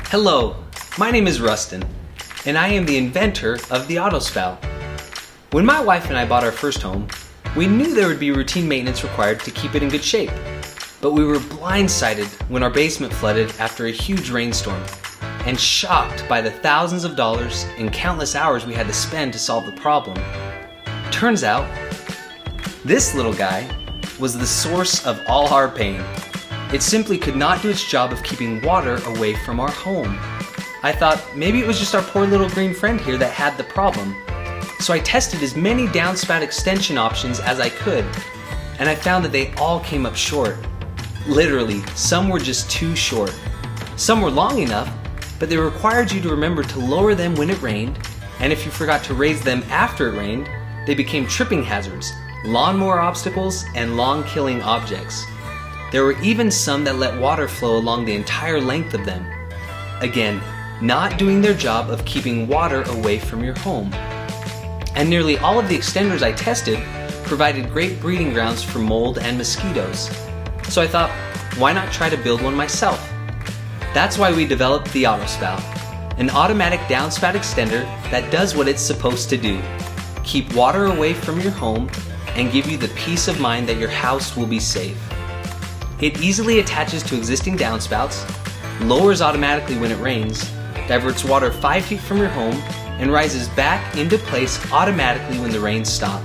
Hello, my name is Rustin, and I am the inventor of the AutoSpout. When my wife and I bought our first home, we knew there would be routine maintenance required to keep it in good shape. But we were blindsided when our basement flooded after a huge rainstorm, and shocked by the thousands of dollars and countless hours we had to spend to solve the problem. Turns out, this little guy was the source of all our pain. It simply could not do its job of keeping water away from our home. I thought maybe it was just our poor little green friend here that had the problem. So I tested as many downspout extension options as I could, and I found that they all came up short. Literally, some were just too short. Some were long enough, but they required you to remember to lower them when it rained, and if you forgot to raise them after it rained, they became tripping hazards, lawnmower obstacles, and lawn-killing objects. There were even some that let water flow along the entire length of them. Again, not doing their job of keeping water away from your home. And nearly all of the extenders I tested provided great breeding grounds for mold and mosquitoes. So I thought, why not try to build one myself? That's why we developed the AutoSpout, an automatic downspout extender that does what it's supposed to do. Keep water away from your home and give you the peace of mind that your house will be safe. It easily attaches to existing downspouts, lowers automatically when it rains, diverts water 5 feet from your home, and rises back into place automatically when the rains stop.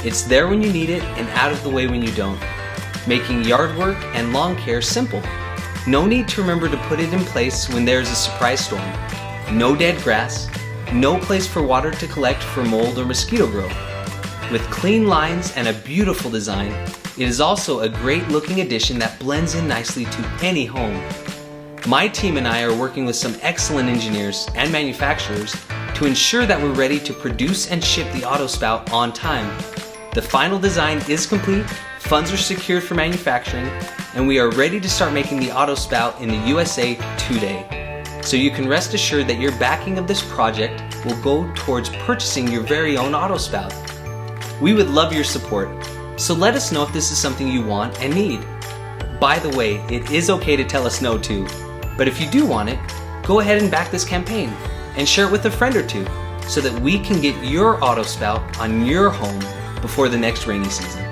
It's there when you need it and out of the way when you don't, making yard work and lawn care simple. No need to remember to put it in place when there's a surprise storm. No dead grass, no place for water to collect for mold or mosquito growth. With clean lines and a beautiful design, it is also a great looking addition that blends in nicely to any home. My team and I are working with some excellent engineers and manufacturers to ensure that we're ready to produce and ship the AutoSpout on time. The final design is complete, funds are secured for manufacturing, and we are ready to start making the AutoSpout in the USA today. So you can rest assured that your backing of this project will go towards purchasing your very own AutoSpout. We would love your support, so let us know if this is something you want and need. By the way, it is okay to tell us no too, but if you do want it, go ahead and back this campaign and share it with a friend or two so that we can get your AutoSpout on your home before the next rainy season.